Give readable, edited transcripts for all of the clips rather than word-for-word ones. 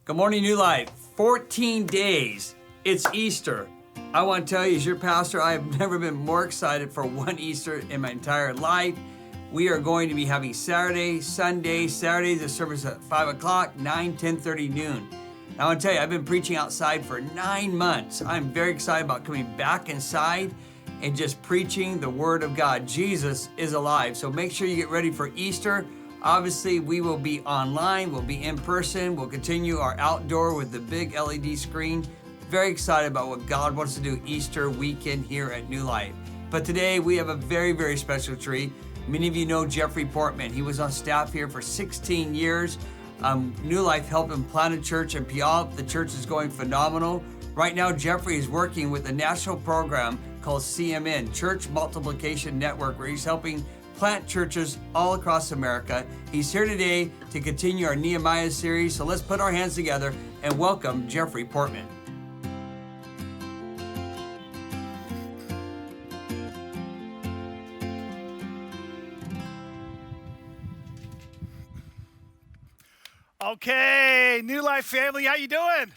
Good morning, New Life. 14 days. It's Easter. I want to tell you, as your pastor, I have never been more excited for one Easter in my entire life. We are going to be having Saturday, Sunday, Saturday, the service at 5 o'clock, 9, 10:30, noon. I want to tell you, I've been preaching outside for 9 months. I'm very excited about coming back inside and just preaching the Word of God. Jesus is alive. So make sure you get ready for Easter. Obviously, we will be online, we'll be in person, we'll continue our outdoor with the big LED screen. Very excited about what God wants to do Easter weekend here at New Life. But today we have a very, very special treat. Many of you know Jeffery Portman. He was on staff here for 16 years. New Life helped him plant a church in Puyallup. The church is going phenomenal. Right now, Jeffery is working with a national program called CMN, Church Multiplication Network, where he's helping plant churches all across America. He's here today to continue our Nehemiah series. So let's put our hands together and welcome Jeffery Portman. Okay, New Life family, how you doing?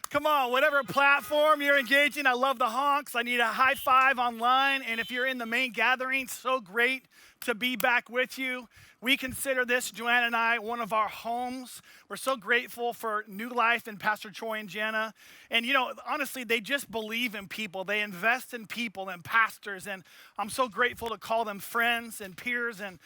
Come on, whatever platform you're engaging, I love the honks. I need a high five online. And if you're in the main gathering, so great to be back with you. We consider this, Joanna and I, one of our homes. We're so grateful for New Life and Pastor Troy and Jana. And you know, honestly, they just believe in people. They invest in people and pastors. And I'm so grateful to call them friends and peers. And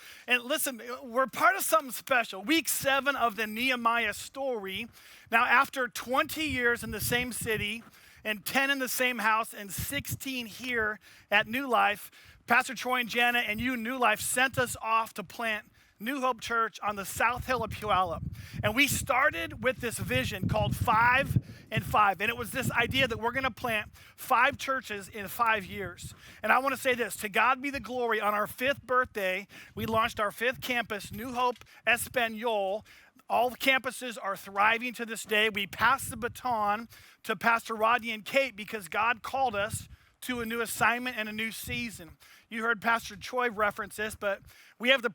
listen, we're part of something special. Week 7 of the Nehemiah story. Now, after 20 years in the same city and 10 in the same house and 16 here at New Life, Pastor Troy and Jana and you, New Life, sent us off to plant New Hope Church on the South Hill of Puyallup. And we started with this vision called 5 and 5. And it was this idea that we're going to plant 5 churches in 5 years. And I want to say this, to God be the glory. On our 5th birthday, we launched our 5th campus, New Hope Espanol. All the campuses are thriving to this day. We passed the baton to Pastor Rodney and Kate because God called us to a new assignment and a new season. You heard Pastor Troy reference this, but we have the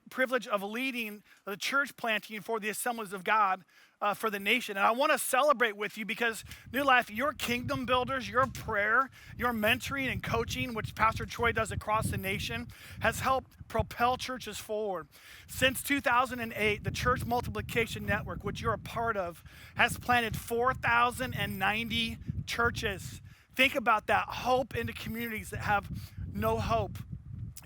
privilege of leading the church planting for the Assemblies of God for the nation. And I want to celebrate with you because New Life, your kingdom builders, your prayer, your mentoring and coaching, which Pastor Troy does across the nation, has helped propel churches forward. Since 2008, the Church Multiplication Network, which you're a part of, has planted 4,090 churches. Think about that, hope into communities that have no hope.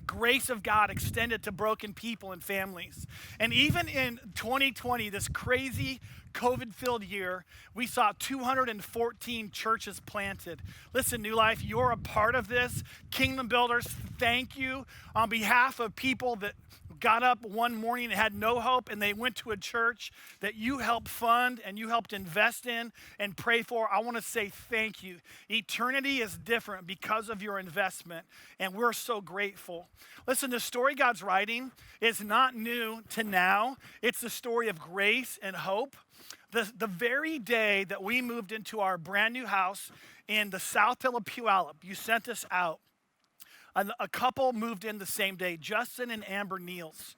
Grace of God extended to broken people and families. And even in 2020, this crazy COVID-filled year, we saw 214 churches planted. Listen, New Life, you're a part of this. Kingdom Builders, thank you. On behalf of people that got up one morning and had no hope, and they went to a church that you helped fund and you helped invest in and pray for, I want to say thank you. Eternity is different because of your investment, and we're so grateful. Listen, the story God's writing is not new to now. It's the story of grace and hope. The very day that we moved into our brand new house in the South Hill of Puyallup, you sent us out. A couple moved in the same day, Justin and Amber Niels.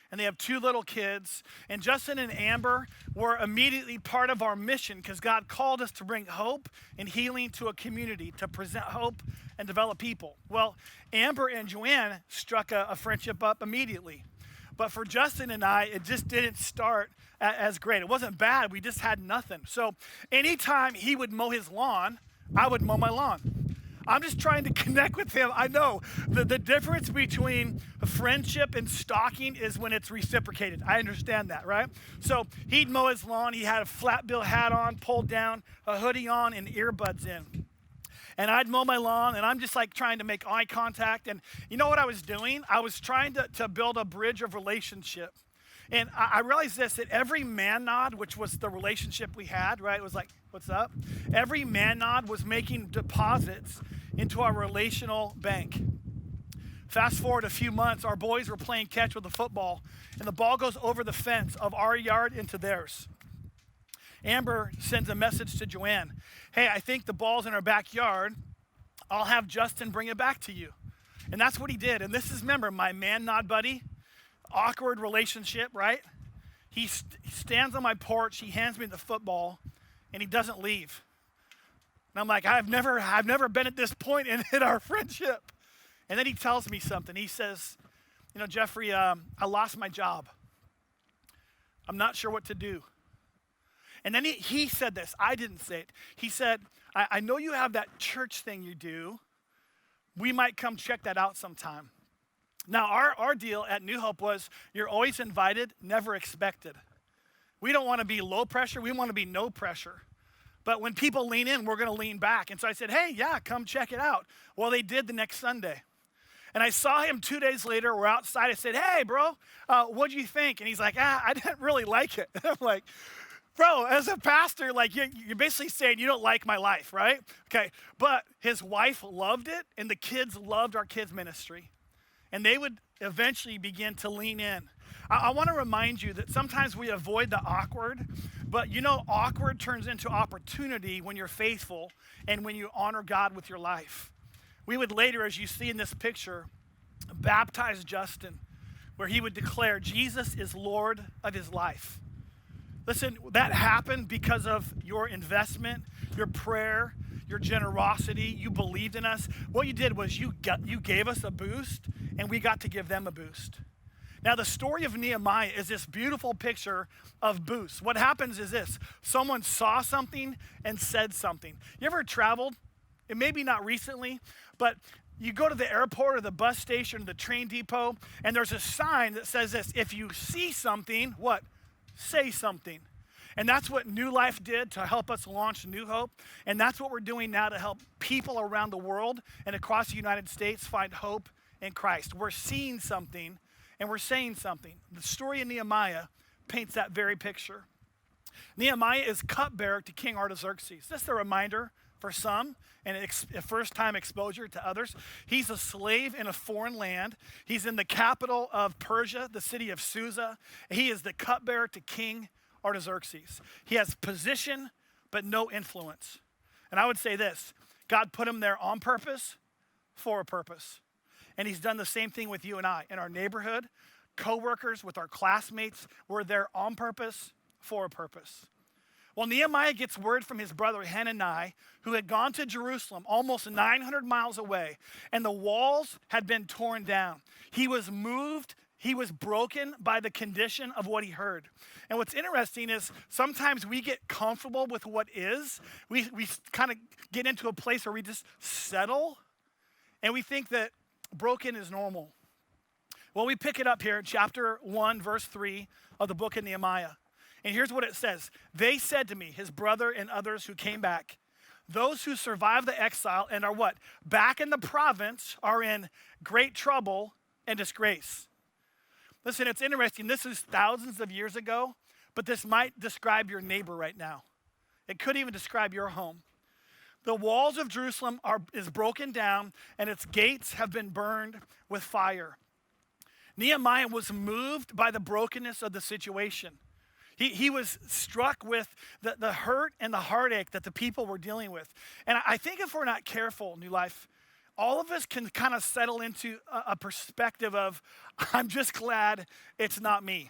And they have 2 little kids. And Justin and Amber were immediately part of our mission because God called us to bring hope and healing to a community, to present hope and develop people. Well, Amber and Joanne struck a friendship up immediately. But for Justin and I, it just didn't start as great. It wasn't bad. We just had nothing. So anytime he would mow his lawn, I would mow my lawn. I'm just trying to connect with him. I know the difference between friendship and stalking is when it's reciprocated. I understand that, right? So he'd mow his lawn. He had a flat bill hat on, pulled down, a hoodie on, and earbuds in. And I'd mow my lawn, and I'm just like trying to make eye contact. And you know what I was doing? I was trying to build a bridge of relationship. And I realized this, that every man nod, which was the relationship we had, right? It was like, what's up? Every man nod was making deposits into our relational bank. Fast forward a few months, our boys were playing catch with a football, and the ball goes over the fence of our yard into theirs. Amber sends a message to Joanne. Hey, I think the ball's in our backyard. I'll have Justin bring it back to you. And that's what he did. And this is, remember, my man nod buddy, awkward relationship, right? he stands on my porch, he hands me the football, and he doesn't leave. And I'm like, I've never been at this point in our friendship. And then he tells me something. He says, Jeffrey, I lost my job. I'm not sure what to do. And then he said this. I didn't say it. He said, I know you have that church thing you do. We might come check that out sometime. Now, our deal at New Hope was you're always invited, never expected. We don't want to be low pressure. We want to be no pressure. But when people lean in, we're going to lean back. And so I said, hey, yeah, come check it out. Well, they did the next Sunday. And I saw him 2 days later. We're outside. I said, hey, bro, what'd you think? And he's like, I didn't really like it. And I'm like, bro, as a pastor, like you're basically saying you don't like my life, right? Okay, but his wife loved it, and the kids loved our kids' ministry. And they would eventually begin to lean in. I want to remind you that sometimes we avoid the awkward, but awkward turns into opportunity when you're faithful and when you honor God with your life. We would later, as you see in this picture, baptize Justin, where he would declare Jesus is Lord of his life. Listen, that happened because of your investment, your prayer, your generosity. You believed in us. What you did was you gave us a boost, and we got to give them a boost. Now, the story of Nehemiah is this beautiful picture of boosts. What happens is this. Someone saw something and said something. You ever traveled? It may be not recently, but you go to the airport or the bus station or the train depot, and there's a sign that says this. If you see something, what? Say something. And that's what New Life did to help us launch New Hope. And that's what we're doing now to help people around the world and across the United States find hope in Christ. We're seeing something and we're saying something. The story of Nehemiah paints that very picture. Nehemiah is cupbearer to King Artaxerxes. Just a reminder for some and a first-time exposure to others. He's a slave in a foreign land. He's in the capital of Persia, the city of Susa. He is the cupbearer to King Artaxerxes. He has position, but no influence. And I would say this, God put him there on purpose, for a purpose. And he's done the same thing with you and I. In our neighborhood, co-workers, with our classmates, we're there on purpose, for a purpose. Well, Nehemiah gets word from his brother Hanani, who had gone to Jerusalem almost 900 miles away, and the walls had been torn down. He was moved. He was broken by the condition of what he heard. And what's interesting is sometimes we get comfortable with what is. We kind of get into a place where we just settle, and we think that broken is normal. Well, we pick it up here in chapter 1, verse 3 of the book of Nehemiah. And here's what it says. They said to me, his brother and others who came back, those who survived the exile and are what? Back in the province are in great trouble and disgrace. Listen, it's interesting. This is thousands of years ago, but this might describe your neighbor right now. It could even describe your home. The walls of Jerusalem is broken down, and its gates have been burned with fire. Nehemiah was moved by the brokenness of the situation. He was struck with the hurt and the heartache that the people were dealing with. And I think if we're not careful, New Life, all of us can kind of settle into a perspective of, I'm just glad it's not me.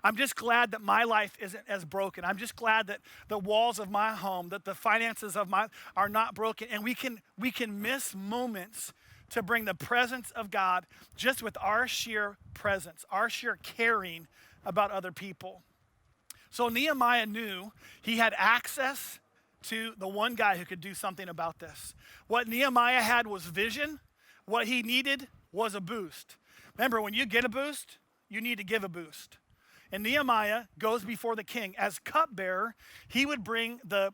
I'm just glad that my life isn't as broken. I'm just glad that the walls of my home, that the finances of are not broken. And we can miss moments to bring the presence of God just with our sheer presence, our sheer caring about other people. So Nehemiah knew he had access to the one guy who could do something about this. What Nehemiah had was vision. What he needed was a boost. Remember, when you get a boost, you need to give a boost. And Nehemiah goes before the king. As cupbearer, he would bring the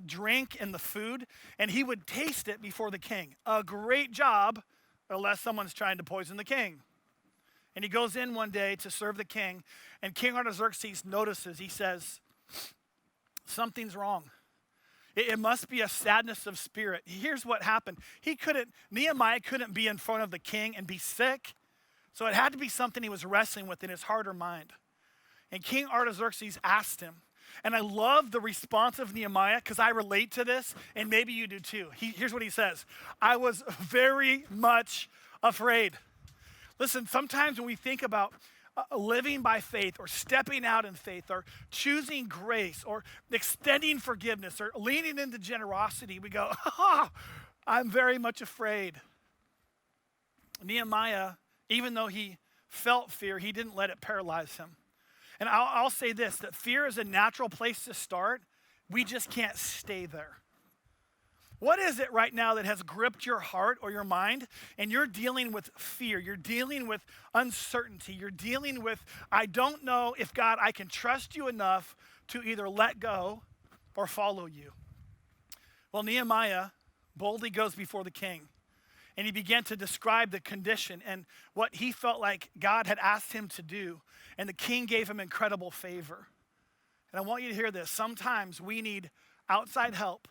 drink and the food, and he would taste it before the king. A great job, unless someone's trying to poison the king. And he goes in one day to serve the king, and King Artaxerxes notices, he says, something's wrong. It must be a sadness of spirit. Here's what happened. Nehemiah couldn't be in front of the king and be sick. So it had to be something he was wrestling with in his heart or mind. And King Artaxerxes asked him, and I love the response of Nehemiah because I relate to this, and maybe you do too. Here's what he says. I was very much afraid. Listen, sometimes when we think about living by faith or stepping out in faith or choosing grace or extending forgiveness or leaning into generosity, we go, oh, I'm very much afraid. Nehemiah, even though he felt fear, he didn't let it paralyze him. And I'll say this, that fear is a natural place to start. We just can't stay there. What is it right now that has gripped your heart or your mind and you're dealing with fear? You're dealing with uncertainty. You're dealing with, I don't know if God, I can trust you enough to either let go or follow you. Well, Nehemiah boldly goes before the king and he began to describe the condition and what he felt like God had asked him to do. And the king gave him incredible favor. And I want you to hear this. Sometimes we need outside help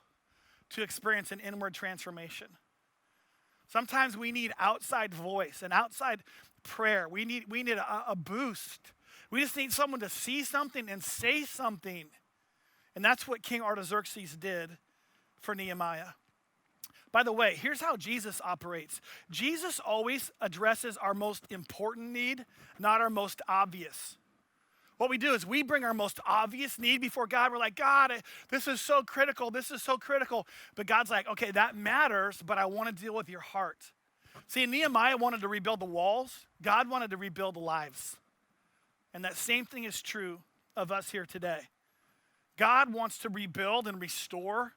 to experience an inward transformation. Sometimes we need outside voice and outside prayer. We need a boost. We just need someone to see something and say something. And that's what King Artaxerxes did for Nehemiah. By the way, here's how Jesus operates. Jesus always addresses our most important need, not our most obvious. What we do is we bring our most obvious need before God. We're like, God, this is so critical. This is so critical. But God's like, okay, that matters, but I want to deal with your heart. See, Nehemiah wanted to rebuild the walls. God wanted to rebuild the lives. And that same thing is true of us here today. God wants to rebuild and restore.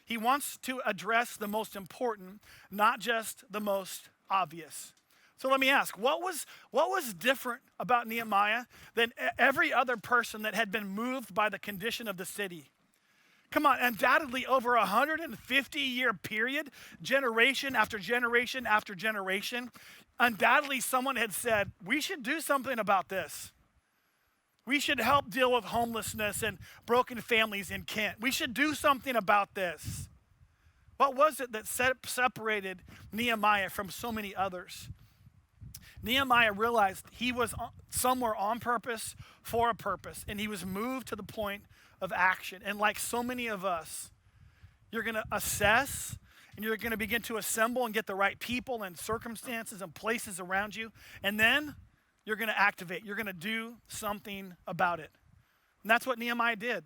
He wants to address the most important, not just the most obvious. So let me ask, what was different about Nehemiah than every other person that had been moved by the condition of the city? Come on, undoubtedly over 150-year period, generation after generation after generation, undoubtedly someone had said, we should do something about this. We should help deal with homelessness and broken families in Kent. We should do something about this. What was it that separated Nehemiah from so many others? Nehemiah realized he was somewhere on purpose for a purpose, and he was moved to the point of action. And like so many of us, you're going to assess, and you're going to begin to assemble and get the right people and circumstances and places around you, and then you're going to activate. You're going to do something about it. And that's what Nehemiah did.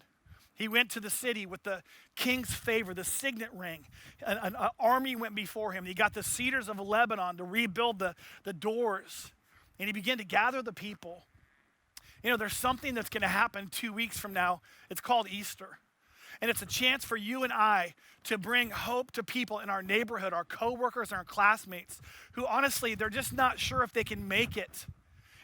He went to the city with the king's favor, the signet ring. An army went before him. He got the cedars of Lebanon to rebuild the doors. And he began to gather the people. You know, there's something that's going to happen 2 weeks from now. It's called Easter. And it's a chance for you and I to bring hope to people in our neighborhood, our coworkers, and our classmates who honestly, they're just not sure if they can make it.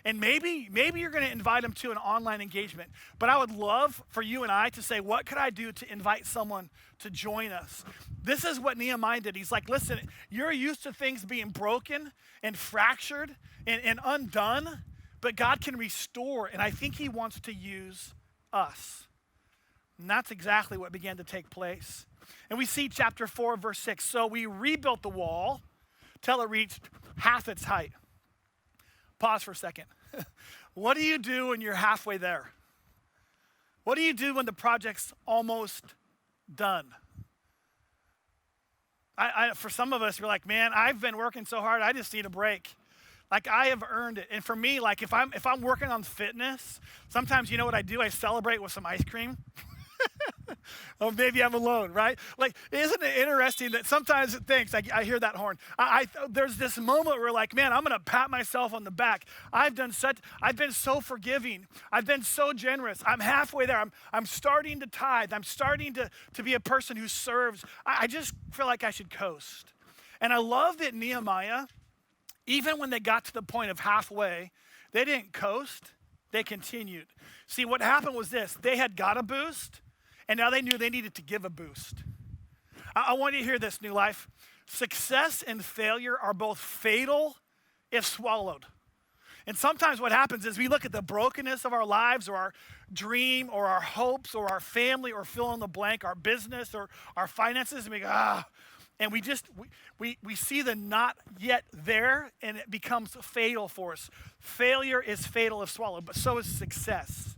And maybe you're going to invite them to an online engagement. But I would love for you and I to say, what could I do to invite someone to join us? This is what Nehemiah did. He's like, listen, you're used to things being broken and fractured and undone, but God can restore. And I think he wants to use us. And that's exactly what began to take place. And we see chapter 4, verse 6. So we rebuilt the wall till it reached half its height. Pause for a second. What do you do when you're halfway there? What do you do when the project's almost done? For some of us, you're like, man, I've been working so hard, I just need a break. Like I have earned it. And for me, like if I'm working on fitness, sometimes you know what I do? I celebrate with some ice cream. Oh, maybe I'm alone, right? Like, isn't it interesting that sometimes thanks, I hear that horn. There's this moment where like, man, I'm going to pat myself on the back. I've been so forgiving. I've been so generous. I'm halfway there. I'm starting to tithe. I'm starting to be a person who serves. I just feel like I should coast. And I love that Nehemiah, even when they got to the point of halfway, they didn't coast. They continued. See, what happened was this. They had got a boost. And now they knew they needed to give a boost. I want you to hear this, New Life. Success and failure are both fatal if swallowed. And sometimes what happens is we look at the brokenness of our lives or our dream or our hopes or our family or fill in the blank, our business or our finances, and we go, and we see the not yet there, and it becomes fatal for us. Failure is fatal if swallowed, but so is success.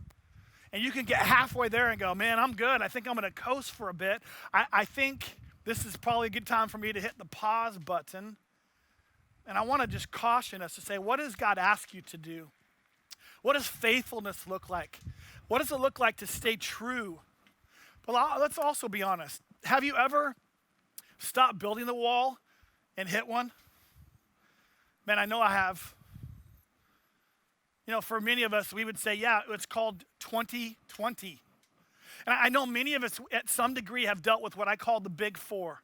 And you can get halfway there and go, man, I'm good. I think I'm going to coast for a bit. I think this is probably a good time for me to hit the pause button. And I want to just caution us to say, what does God ask you to do? What does faithfulness look like? What does it look like to stay true? Well, let's also be honest. Have you ever stopped building the wall and hit one? Man, I know I have. You know, for many of us, we would say, yeah, it's called 2020. And I know many of us at some degree have dealt with what I call the big four.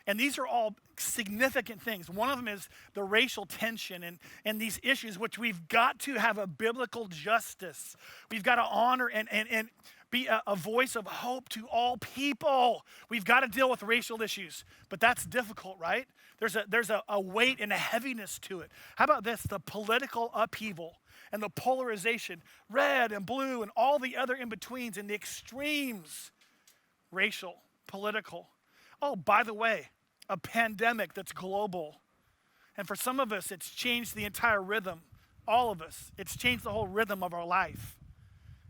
And these are all significant things. One of them is the racial tension and these issues, which we've got to have a biblical justice. We've got to honor and be a voice of hope to all people. We've got to deal with racial issues, but that's difficult, right? There's a weight and a heaviness to it. How about this? The political upheaval and the polarization, red and blue and all the other in-betweens and the extremes, racial, political. Oh, by the way, a pandemic that's global. And for some of us, it's changed the entire rhythm. All of us. It's changed the whole rhythm of our life.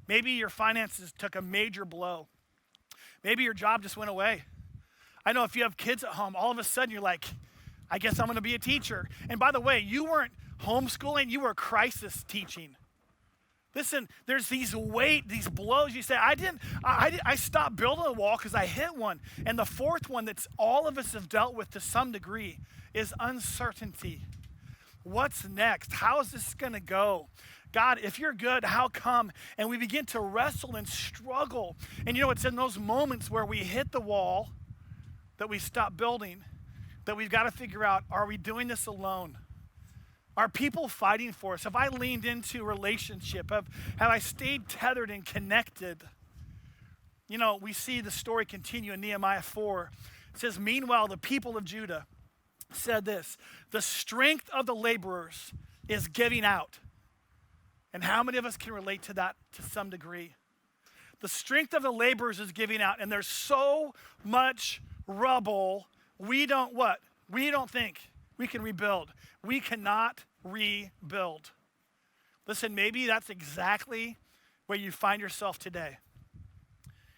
Maybe your finances took a major blow. Maybe your job just went away. I know if you have kids at home, all of a sudden you're like, I guess I'm going to be a teacher. And by the way, you weren't homeschooling, you were crisis teaching. Listen, there's these blows. You say, I stopped building a wall because I hit one. And the fourth one that's all of us have dealt with to some degree is uncertainty. What's next? How is this going to go? God, if you're good, how come? And we begin to wrestle and struggle. And you know, it's in those moments where we hit the wall that we stop building, that we've got to figure out, are we doing this alone? Are people fighting for us? Have I leaned into relationship? Have I stayed tethered and connected? You know, we see the story continue in Nehemiah 4. It says, meanwhile, the people of Judah said this, the strength of the laborers is giving out. And how many of us can relate to that to some degree? The strength of the laborers is giving out, and there's so much rubble, we don't think we can rebuild. We cannot rebuild. Listen, maybe that's exactly where you find yourself today.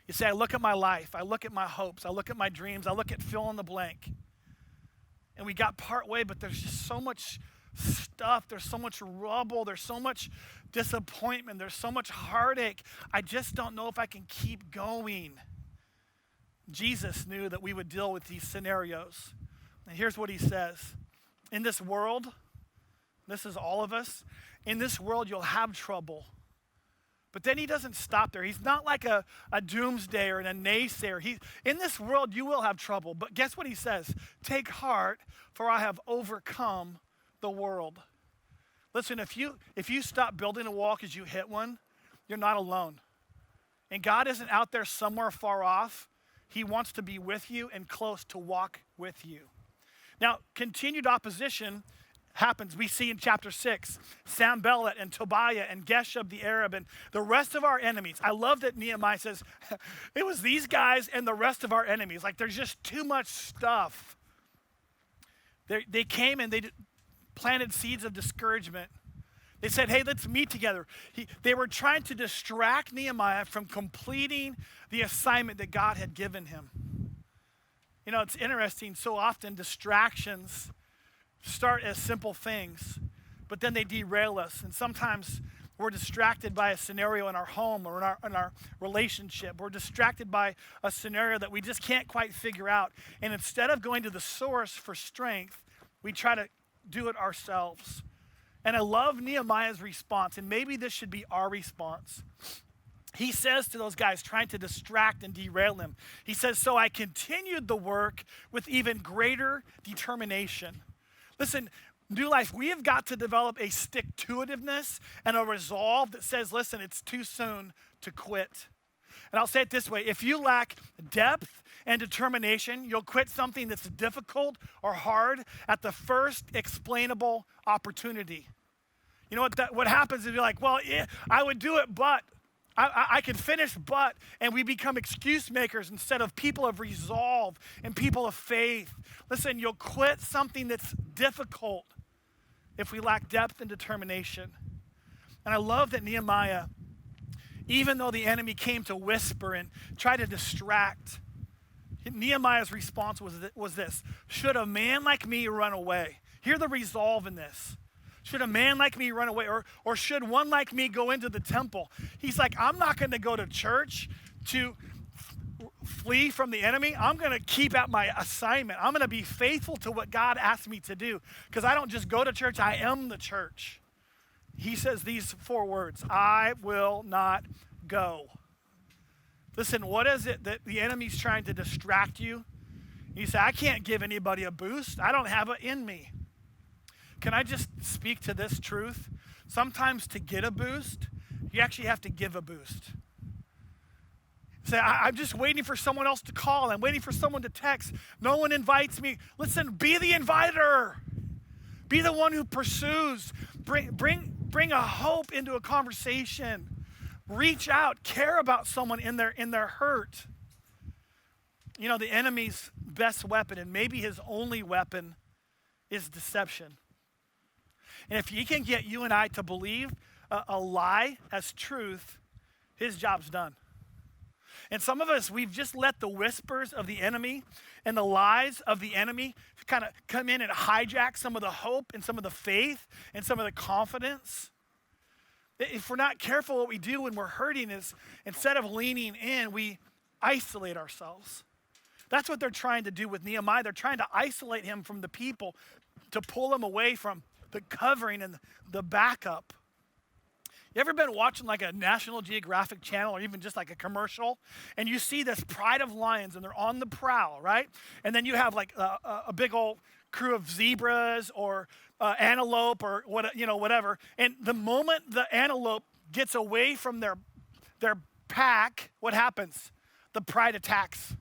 You say, I look at my life, I look at my hopes, I look at my dreams, I look at fill in the blank. And we got part way, but there's just so much stuff, there's so much rubble, there's so much disappointment, there's so much heartache. I just don't know if I can keep going. Jesus knew that we would deal with these scenarios. And here's what he says. In this world, this is all of us, in this world you'll have trouble. But then he doesn't stop there. He's not like a doomsdayer and a naysayer. In this world you will have trouble. But guess what he says? Take heart, for I have overcome the world. Listen, if you stop building a wall because you hit one, you're not alone. And God isn't out there somewhere far off. He wants to be with you and close to walk with you. Now, continued opposition happens. We see in chapter 6, Sanballat and Tobiah and Geshem the Arab and the rest of our enemies. I love that Nehemiah says, it was these guys and the rest of our enemies. Like there's just too much stuff. They came and they planted seeds of discouragement. They said, hey, let's meet together. They were trying to distract Nehemiah from completing the assignment that God had given him. You know, it's interesting, so often distractions start as simple things, but then they derail us. And sometimes we're distracted by a scenario in our home or in our relationship. We're distracted by a scenario that we just can't quite figure out. And instead of going to the source for strength, we try to do it ourselves. And I love Nehemiah's response, and maybe this should be our response. He says to those guys trying to distract and derail him, he says, so I continued the work with even greater determination. Listen, New Life, we have got to develop a stick-to-itiveness and a resolve that says, listen, it's too soon to quit. And I'll say it this way, if you lack depth and determination, you'll quit something that's difficult or hard at the first explainable opportunity. You know what happens is you're like, well, yeah, I would do it, but I can finish, but, and we become excuse makers instead of people of resolve and people of faith. Listen, you'll quit something that's difficult if we lack depth and determination. And I love that Nehemiah, even though the enemy came to whisper and try to distract, Nehemiah's response was this: should a man like me run away? Hear the resolve in this. Should a man like me run away? Or should one like me go into the temple? He's like, I'm not going to go to church to flee from the enemy. I'm going to keep at my assignment. I'm going to be faithful to what God asked me to do, because I don't just go to church, I am the church. He says these 4 words, I will not go. Listen, what is it that the enemy's trying to distract you? You say, I can't give anybody a boost. I don't have it in me. Can I just speak to this truth? Sometimes to get a boost, you actually have to give a boost. Say, I'm just waiting for someone else to call. I'm waiting for someone to text. No one invites me. Listen, be the inviter. Be the one who pursues. Bring a hope into a conversation. Reach out. Care about someone in their hurt. You know, the enemy's best weapon, and maybe his only weapon, is deception. And if he can get you and I to believe a lie as truth, his job's done. And some of us, we've just let the whispers of the enemy and the lies of the enemy kind of come in and hijack some of the hope and some of the faith and some of the confidence. If we're not careful, what we do when we're hurting is, instead of leaning in, we isolate ourselves. That's what they're trying to do with Nehemiah. They're trying to isolate him from the people, to pull him away from the covering and the backup. You ever been watching like a National Geographic channel, or even just like a commercial, and you see this pride of lions and they're on the prowl, right? And then you have like a big old crew of zebras or antelope or whatever. And the moment the antelope gets away from their pack, what happens? The pride attacks.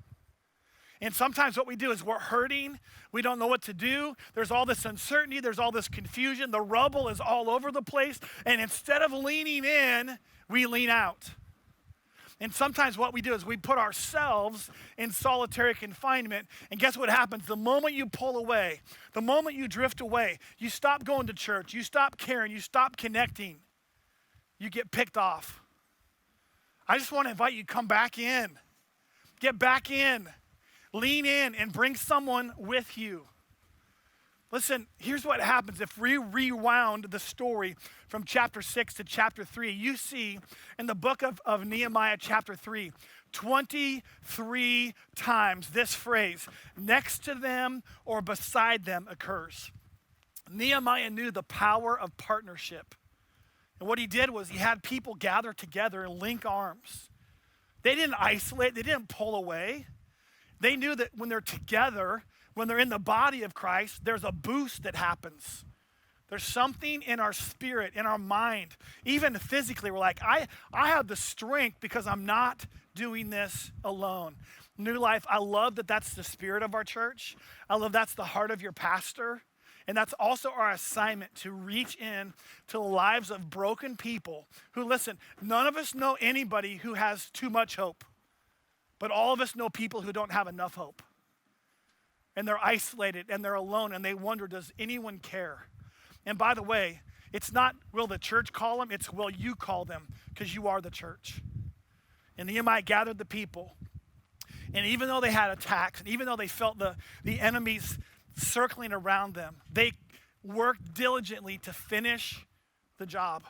And sometimes what we do is we're hurting. We don't know what to do. There's all this uncertainty. There's all this confusion. The rubble is all over the place. And instead of leaning in, we lean out. And sometimes what we do is we put ourselves in solitary confinement. And guess what happens? The moment you pull away, the moment you drift away, you stop going to church, you stop caring, you stop connecting, you get picked off. I just want to invite you to come back in. Get back in. Lean in and bring someone with you. Listen, here's what happens if we rewound the story from chapter 6 to chapter 3. You see in the book of Nehemiah chapter 3, 23 times this phrase, next to them or beside them, occurs. Nehemiah knew the power of partnership. And what he did was he had people gather together and link arms. They didn't isolate, they didn't pull away. They knew that when they're together, when they're in the body of Christ, there's a boost that happens. There's something in our spirit, in our mind, even physically. We're like, I have the strength because I'm not doing this alone. New Life, I love that that's the spirit of our church. I love that's the heart of your pastor. And that's also our assignment, to reach in to the lives of broken people who, listen, none of us know anybody who has too much hope. But all of us know people who don't have enough hope. And they're isolated and they're alone and they wonder, does anyone care? And by the way, it's not will the church call them, it's will you call them, because you are the church. And Nehemiah gathered the people. And even though they had attacks, and even though they felt the enemies circling around them, they worked diligently to finish the job.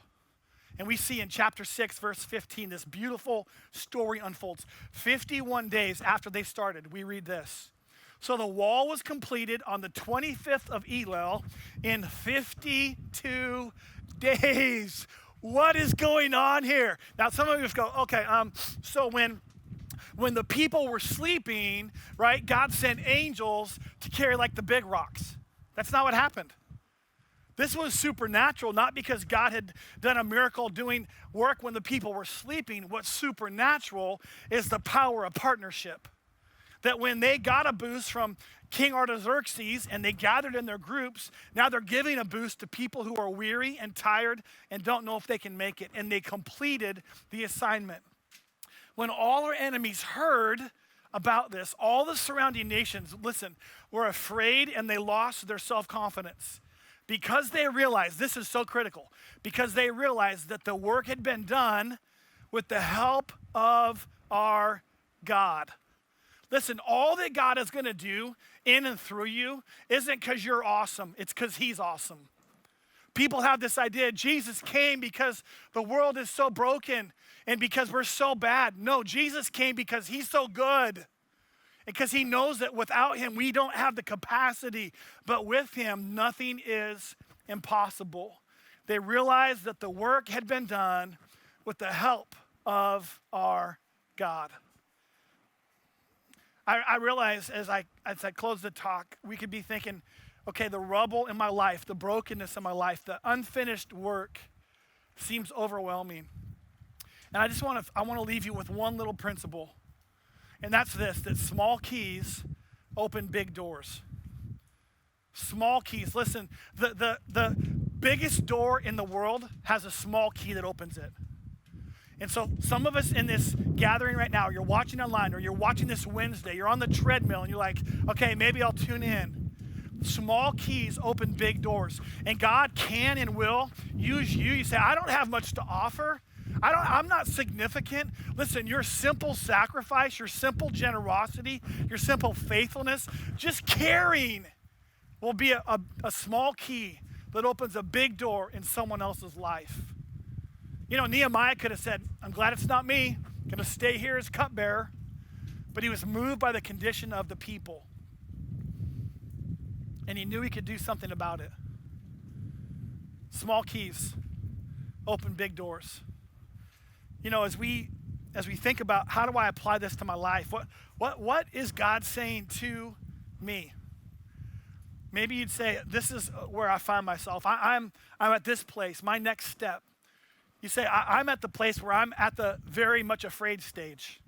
And we see in chapter 6, verse 15, this beautiful story unfolds. 51 days after they started, we read this. So the wall was completed on the 25th of Elul in 52 days. What is going on here? Now, some of you just go, okay, so when the people were sleeping, right, God sent angels to carry like the big rocks. That's not what happened. This was supernatural, not because God had done a miracle doing work when the people were sleeping. What's supernatural is the power of partnership. That when they got a boost from King Artaxerxes and they gathered in their groups, now they're giving a boost to people who are weary and tired and don't know if they can make it. And they completed the assignment. When all our enemies heard about this, all the surrounding nations, listen, were afraid and they lost their self-confidence. Because they realized, this is so critical, because they realized that the work had been done with the help of our God. Listen, all that God is going to do in and through you isn't because you're awesome, it's because he's awesome. People have this idea Jesus came because the world is so broken and because we're so bad. No, Jesus came because he's so good. Because he knows that without him, we don't have the capacity. But with him, nothing is impossible. They realized that the work had been done with the help of our God. I realize as I close the talk, we could be thinking, okay, the rubble in my life, the brokenness in my life, the unfinished work seems overwhelming. And I want to leave you with one little principle. And that's this, that small keys open big doors. Small keys. Listen, the biggest door in the world has a small key that opens it. And so some of us in this gathering right now, you're watching online or you're watching this Wednesday, you're on the treadmill and you're like, okay, maybe I'll tune in. Small keys open big doors. And God can and will use you. You say, I don't have much to offer. I'm not significant. Listen, your simple sacrifice, your simple generosity, your simple faithfulness, just caring will be a small key that opens a big door in someone else's life. You know, Nehemiah could have said, I'm glad it's not me. I'm going to stay here as cupbearer. But he was moved by the condition of the people. And he knew he could do something about it. Small keys open big doors. You know, as we think about how do I apply this to my life, what is God saying to me? Maybe you'd say, this is where I find myself. I'm at this place, my next step. You say, I'm at the place where I'm at the very much afraid stage.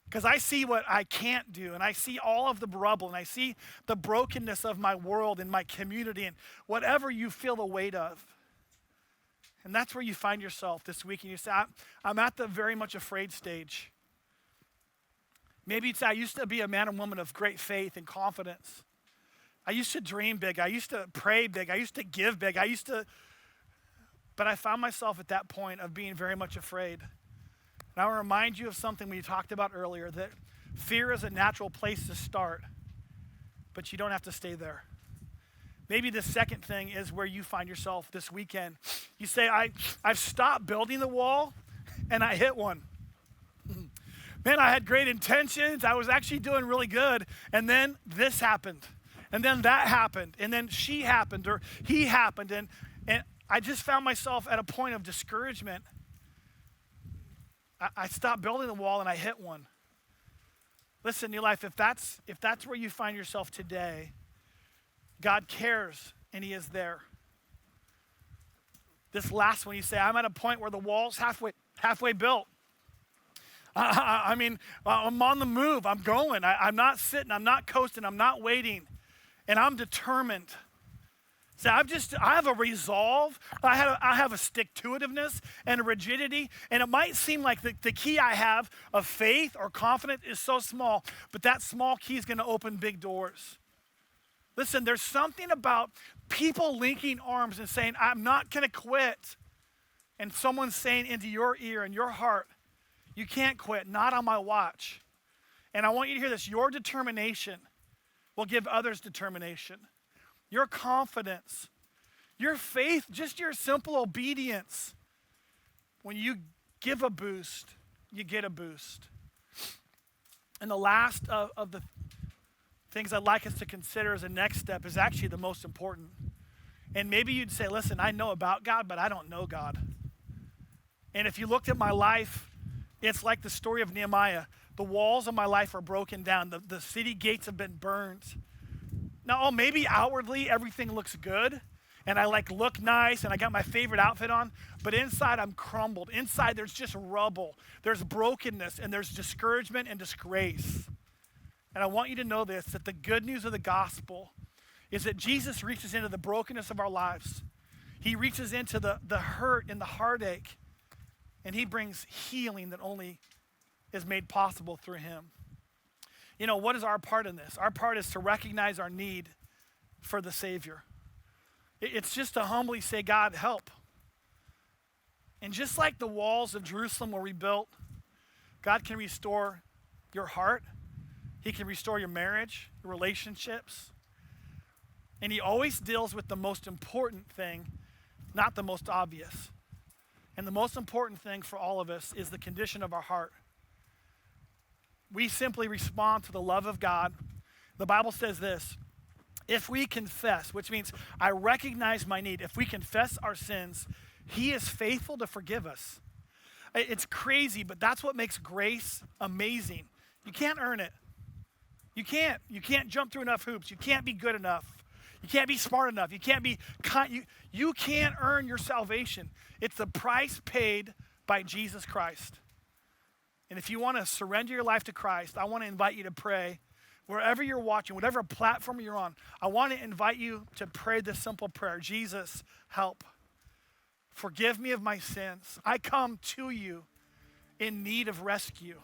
Because I see what I can't do, and I see all of the rubble, and I see the brokenness of my world and my community, and whatever you feel the weight of. And that's where you find yourself this week, and you say, I'm at the very much afraid stage. Maybe you'd say, I used to be a man and woman of great faith and confidence. I used to dream big. I used to pray big. I used to give big. But I found myself at that point of being very much afraid. And I want to remind you of something we talked about earlier, that fear is a natural place to start, but you don't have to stay there. Maybe the second thing is where you find yourself this weekend. You say, I've stopped building the wall, and I hit one. Man, I had great intentions. I was actually doing really good, and then this happened, and then that happened, and then she happened, or he happened, and I just found myself at a point of discouragement. I stopped building the wall and I hit one. Listen, new life, if that's where you find yourself today, God cares and he is there. This last one, you say, I'm at a point where the wall's halfway built. I'm on the move. I'm going. I'm not sitting. I'm not coasting. I'm not waiting. And I'm determined. So I have a resolve, I have a stick-to-itiveness and a rigidity, and it might seem like the key I have of faith or confidence is so small, but that small key is going to open big doors. Listen, there's something about people linking arms and saying, I'm not going to quit, and someone saying into your ear and your heart, you can't quit, not on my watch. And I want you to hear this, your determination will give others determination. Your confidence, your faith, just your simple obedience. When you give a boost, you get a boost. And the last of the things I'd like us to consider as a next step is actually the most important. And maybe you'd say, listen, I know about God, but I don't know God. And if you looked at my life, it's like the story of Nehemiah. The walls of my life are broken down. The city gates have been burned. Now, maybe outwardly everything looks good and I look nice and I got my favorite outfit on, but inside I'm crumbled. Inside there's just rubble. There's brokenness and there's discouragement and disgrace. And I want you to know this, that the good news of the gospel is that Jesus reaches into the brokenness of our lives. He reaches into the hurt and the heartache, and he brings healing that only is made possible through him. You know, what is our part in this? Our part is to recognize our need for the Savior. It's just to humbly say, God, help. And just like the walls of Jerusalem were rebuilt, God can restore your heart. He can restore your marriage, your relationships. And he always deals with the most important thing not the most obvious. And the most important thing for all of us is the condition of our heart. We simply respond to the love of God. The Bible says this, if we confess, which means I recognize my need, if we confess our sins, he is faithful to forgive us. It's crazy, but that's what makes grace amazing. You can't earn it. You can't. You can't jump through enough hoops. You can't be good enough. You can't be smart enough. You can't be you can't earn your salvation. It's the price paid by Jesus Christ. And if you want to surrender your life to Christ, I want to invite you to pray. Wherever you're watching, whatever platform you're on, I want to invite you to pray this simple prayer. Jesus, help. Forgive me of my sins. I come to you in need of rescue.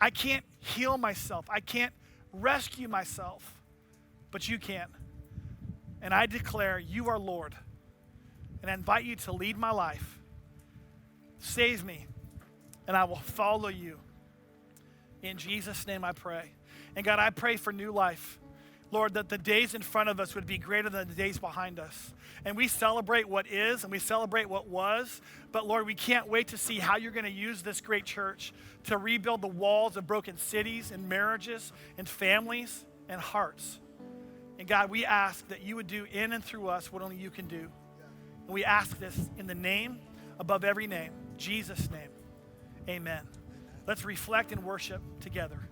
I can't heal myself. I can't rescue myself, but you can. And I declare you are Lord. And I invite you to lead my life. Save me, and I will follow you. In Jesus' name I pray. And God, I pray for new life. Lord, that the days in front of us would be greater than the days behind us. And we celebrate what is and we celebrate what was. But Lord, we can't wait to see how you're going to use this great church to rebuild the walls of broken cities and marriages and families and hearts. And God, we ask that you would do in and through us what only you can do. And we ask this in the name above every name, Jesus' name. Amen. Let's reflect and worship together.